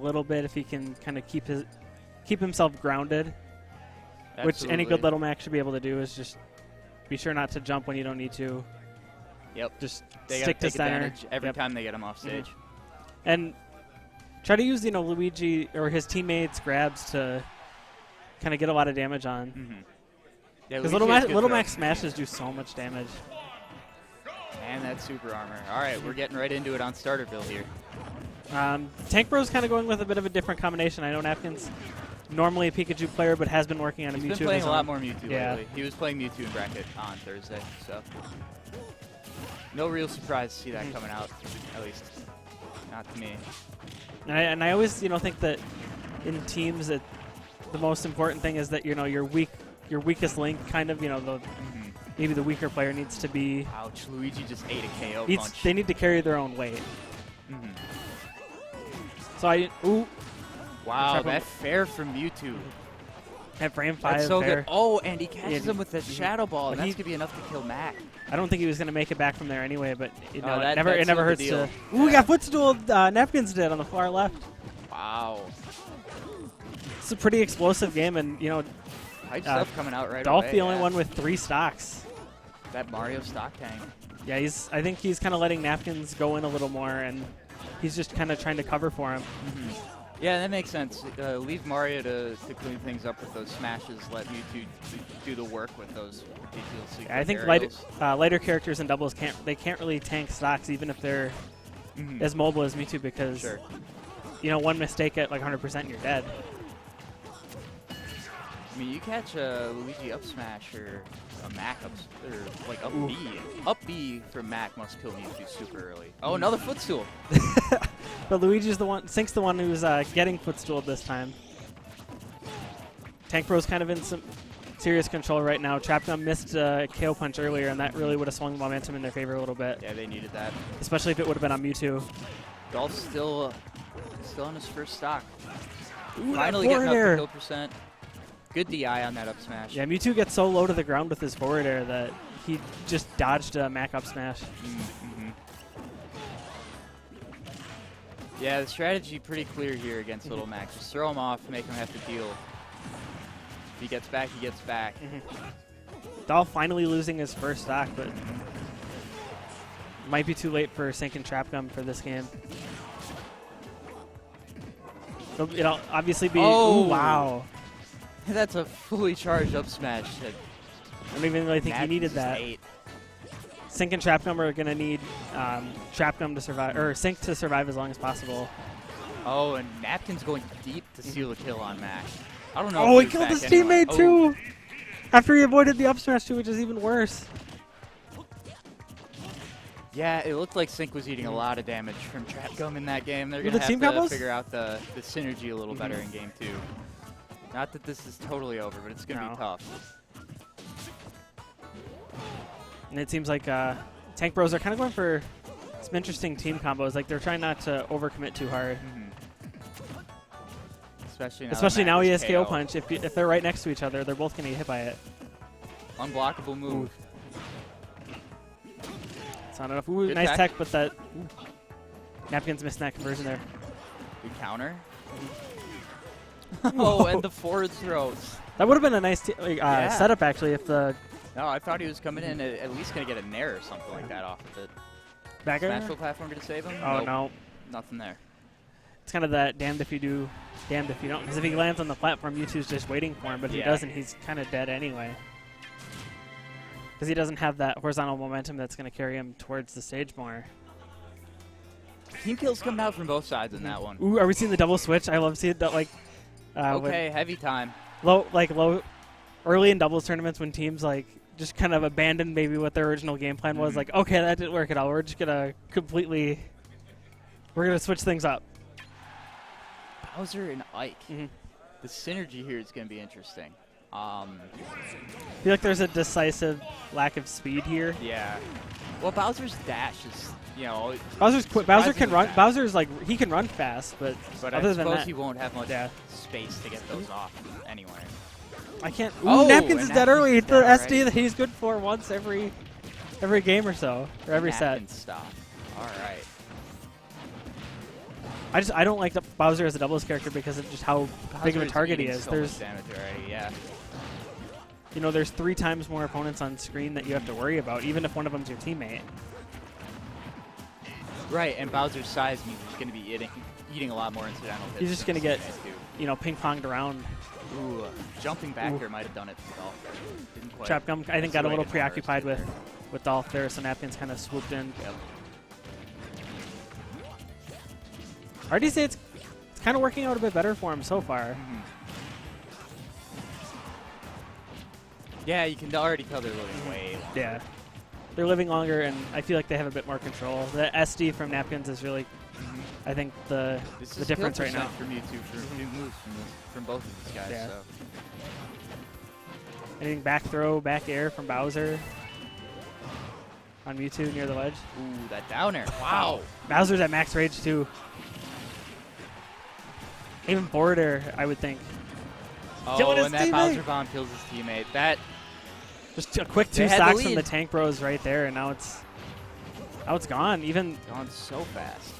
little bit if he can kind of keep himself grounded. Absolutely. Which any good little Mac should be able to do is just be sure not to jump when you don't need to. Yep. Just They stick gotta to take center advantage every time they get him off stage. and try to use Luigi or his teammates' grabs to kind of get a lot of damage on. Yeah, Because Luigi has good little throws. Mac smashes do so much damage. And that super armor. All right, we're getting right into it on Starterville here. Tank Bro's kind of going with a bit of a different combination. I know Napkin's normally a Pikachu player, but has been working on a Mewtwo. He's been playing a lot more Mewtwo lately. He was playing Mewtwo in bracket on Thursday, so no real surprise to see that coming out, at least not to me. And I always think that in teams that the most important thing is that your weakest link kind of maybe the weaker player needs to be. Ouch! Luigi just ate a KO punch. They need to carry their own weight. So wow, that fair from Mewtwo. At frame 5, that's so fair. good. Oh, and he catches him with the Shadow Ball, and that's going to be enough to kill Mac. I don't think he was going to make it back from there anyway, but it that never hurts to. Ooh, we got footstool. Napkins did on the far left. Wow. It's a pretty explosive game, and hype stuff coming out right Dolph away. the only one with 3 stocks. That Mario stock tank. Yeah, I think he's kind of letting Napkins go in a little more, and he's just kind of trying to cover for him. Yeah, that makes sense. Leave Mario to clean things up with those smashes. Let Mewtwo do the work with those ridiculously I think aerials. lighter characters in doubles can't really tank stocks even if they're as mobile as Mewtwo because one mistake at like 100% and you're dead. I mean, you catch a Luigi up smash or a Mac up B. Up B from Mac must kill Mewtwo super early. Oh, another footstool. But Luigi's the one. Sync's the one who's getting footstooled this time. Tank Bro's kind of in some serious control right now. Trapgum missed a KO punch earlier, and that really would have swung the momentum in their favor a little bit. Yeah, they needed that. Especially if it would have been on Mewtwo. Dolph's still on his first stock. Ooh, finally getting up to kill percent. Good DI on that up smash. Yeah, Mewtwo gets so low to the ground with his forward air that he just dodged a Mac up smash. Yeah, the strategy pretty clear here against Little Mac. Just throw him off, make him have to deal. If he gets back, he gets back. Dolph finally losing his first stock, but might be too late for Sync and Trapgum for this game. It'll obviously be. Oh, ooh, wow. That's a fully charged up smash. I don't even really think he needed that. Sync and Trapgum are going to need Trapgum to survive, or Sync to survive as long as possible. Oh, and Napkin's going deep to seal the kill on Mac. I don't know. Oh, he killed his teammate too! After he avoided the up smash too, which is even worse. Yeah, it looked like Sync was eating a lot of damage from Trapgum in that game. They're going to have team to combos? figure out the synergy a little better in game 2. Not that this is totally over, but it's going to be tough. And it seems like Tank Bros are kind of going for some interesting team combos. Like they're trying not to overcommit too hard. Especially now he has KO punch. If they're right next to each other, they're both going to get hit by it. Unblockable move. It's not enough. Ooh, nice tech, but that Napkins missed that conversion there. Good counter. Oh, and the forward throws. That would have been a nice setup actually if the. No, I thought he was coming in at least going to get a nair or something like that off of it. Back air? Smash platform going to save him? Oh, nope. no. Nothing there. It's kind of that damned if you do, damned if you don't. Because if he lands on the platform, Mewtwo's just waiting for him. But if he doesn't, he's kind of dead anyway. Because he doesn't have that horizontal momentum that's going to carry him towards the stage more. Team kills coming out from both sides in that one. Ooh, are we seeing the double switch? I love seeing that, like... okay, heavy time. Early in doubles tournaments when teams, like, just kind of abandoned maybe what their original game plan was. Like, okay, that didn't work at all. We're just going to completely... We're going to switch things up. Bowser and Ike. The synergy here is going to be interesting. I feel like there's a decisive lack of speed here. Yeah. Well, Bowser's dash is, Bowser's quick. Bowser can run. Fast. Bowser's like he can run fast, but other than I suppose that, he won't have much space to get those off anyway. I can't. Ooh, Napkins is dead early. The SD that he's good for once every game or so, or every set. Stop. All right. I don't like the Bowser as a doubles character because of just how big of a target he is. So There's much damage already, yeah. you know, there's 3 times more opponents on screen that you have to worry about, even if one of them's your teammate. Right, and Bowser's size means he's going to be eating a lot more incidental hits. He's just going to get, too. you know, ping-ponged around. Ooh, jumping back there might have done it for Dolph. Didn't quite. Trapgum, I think, got a little Situated preoccupied first with Dolph there, so Napkins kind of swooped in. Yep. I already say it's kind of working out a bit better for him so far. Mm-hmm. Yeah, you can already tell they're living way longer. Yeah. They're living longer, and I feel like they have a bit more control. The SD from Napkins is really, I think, the difference right now. From Mewtwo for new moves from both of these guys. Yeah. So. Anything back throw, back air from Bowser on Mewtwo near the ledge. Ooh, that down air. Wow. Bowser's at max rage, too. Even forward air, I would think. Oh, and that Bowser bomb kills his teammate. That. Just a quick 2 stocks from the Tank Bros right there, and now it's gone. Even gone so fast.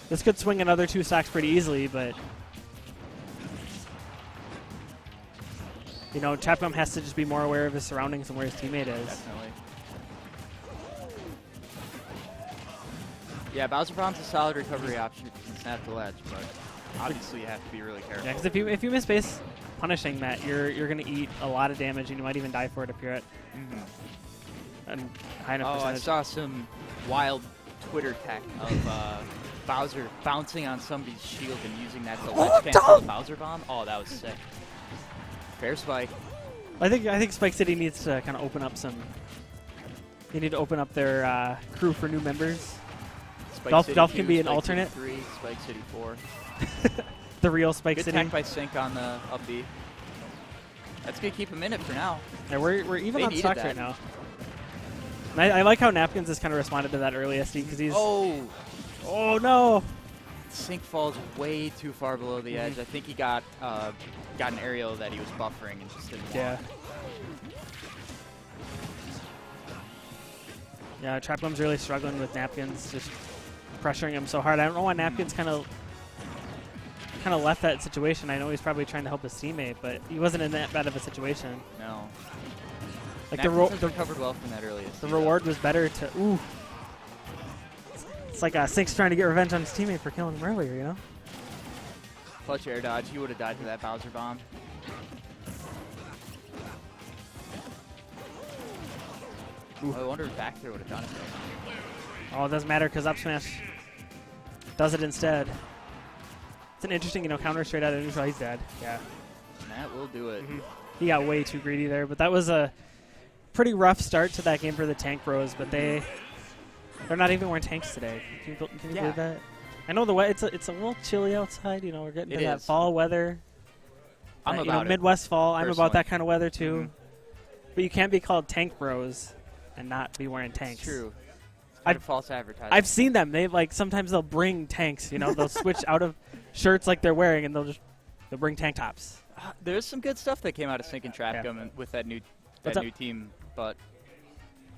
This could swing another 2 stocks pretty easily, but you know, Trapgum has to just be more aware of his surroundings and where his teammate is. Definitely. Yeah, Bowser bomb's a solid recovery option if you can snap the ledge, but obviously you have to be really careful. Yeah, because if you miss base punishing that, you're going to eat a lot of damage, and you might even die for it if you're at a high enough percentage. I saw some wild Twitter tech of Bowser bouncing on somebody's shield and using that to ledge cancel the Bowser bomb. Oh, that was sick. Fair spike. I think Spike City needs to kind of open up some. They need to open up their crew for new members. Dolph can be an alternate. Spike City 3, Spike City 4. The real Spike Good City. tech by Sync on the up B. That's going to keep him in it for now. Yeah, we're even on stocks right now. And I like how Napkins has kind of responded to that early SD because he's... Oh, no! Sync falls way too far below the edge. I think he got an aerial that he was buffering and just didn't want. Yeah, Trapgum's really struggling with Napkins, just pressuring him so hard. I don't know why Napkins kind of left that situation. I know he's probably trying to help his teammate, but he wasn't in that bad of a situation. No. Like the recovered well from that earliest. The reward was better to. Ooh. It's like Sync's trying to get revenge on his teammate for killing him earlier, you know? Clutch air dodge. He would have died to that Bowser bomb. Oh, I wonder if back throw would have done it. Oh, it doesn't matter because up smash does it instead. It's an interesting, counter straight out of neutral. He's dead. Yeah. And that will do it. He got way too greedy there, but that was a pretty rough start to that game for the Tank Bros. But they're not even wearing tanks today. Can you believe that? I know it's a little chilly outside. You know, we're getting to that fall weather. I'm about Midwest fall. Personally. I'm about that kind of weather too. But you can't be called Tank Bros and not be wearing tanks. It's true. It's false advertising. I've seen them. Sometimes they'll bring tanks. You know, they'll switch out of shirts like they're wearing, and they'll bring tank tops. There's some good stuff that came out of Sync and Trapgum with that new team, but